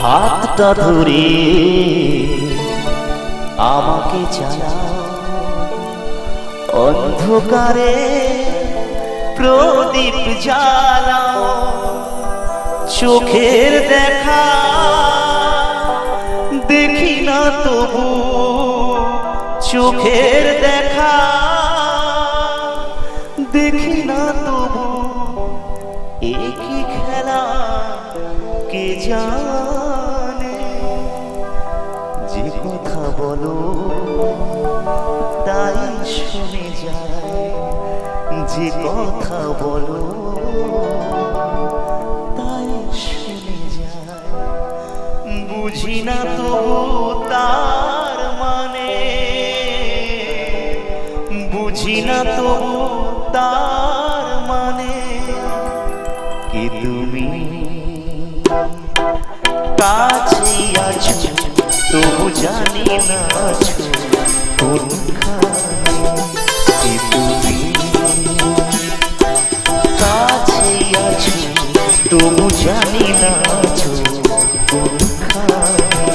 হাতটা ধরে আমাকে চালাও, অন্ধকারে প্রদীপ জ্বালাও। চোখের দেখা দেখি না তবু, চোখের দেখা দেখি না তবু, একই খেলা কে জানে। যে কথা বলো তাই শুনে যায়, যে কথা বলো তাই শুনে যায়। বুঝি না তো তার মানে, বুঝি না তো তার মানে। কি তুমি কাছে আছো তবু জানি না আছো কোনখানে। কি তুমি কাছে আছো তবু জানি না আছো কোনখানে।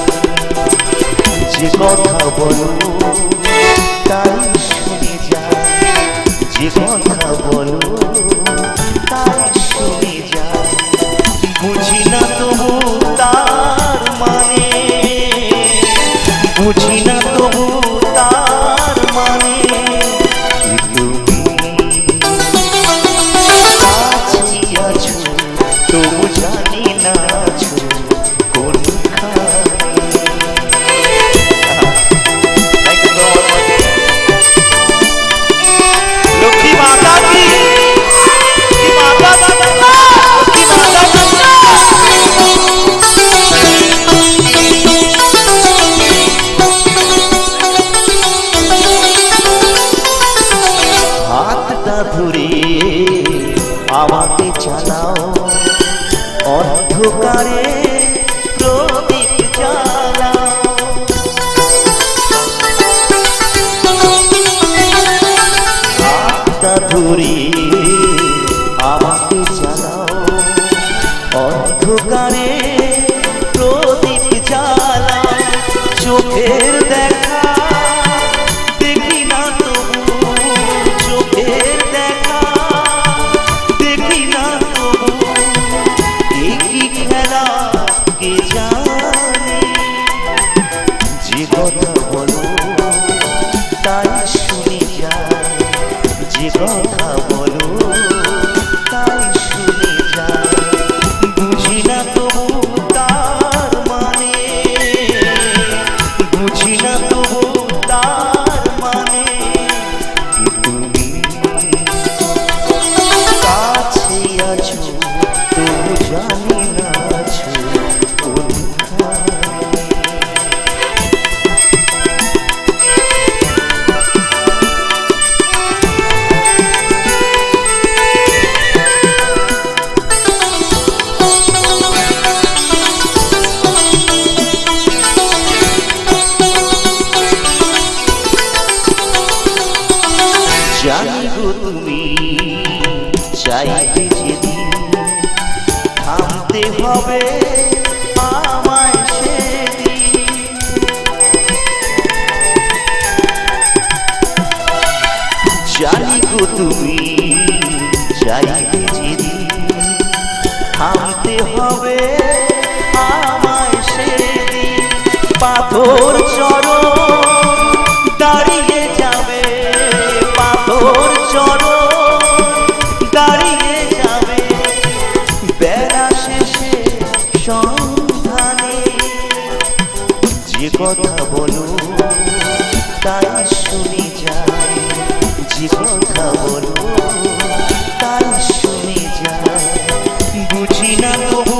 যে কথা বলো তাই শুনে যায়, যে কথা বলো তাই শুনে যায়। বুঝি না তবু তার মানে, বুঝি না তবু তার মানে। তুমি কাছে আছো তবু জানি না আছো কোনখানে। লক্ষ্মী মাতা কি, মাতা হাতটা ধরে আমাকে চালাও, অন্ধকারে প্রদীপ জ্বালাও। হাতটা ধরে আমাকে চালাও, অন্ধকারে প্রদীপ জ্বালাও। চোখের দেখা দেখি না তবু, চোখের দেখা দেখি না তবু, একই খেলা কে জানে। যে কথা বলো তাই শুনে যায়, যে কথা বলো তাই শুনে যায়। বুঝি না তবু তার মানে, বুঝি না তবু তার মানে। তুমি কাছে আছো তবু জানি না আছো কোনখানে। জানি গো তুমি চাইতে যেদিন, থামতে হবে আমায় সেদিন। জানি গো তুমি চাইতে যেদিন, থামতে হবে আমায় সেদিন। পাথর চরণ দাঁড়িয়ে যাবে, পাথর চরণ দাঁড়িয়ে যাবে। বেলা শেষে সন্ধানে। যে কথা বলো তাই শুনে যায়, যে কথা বলো তাই শুনে যায়। বুঝি না তবু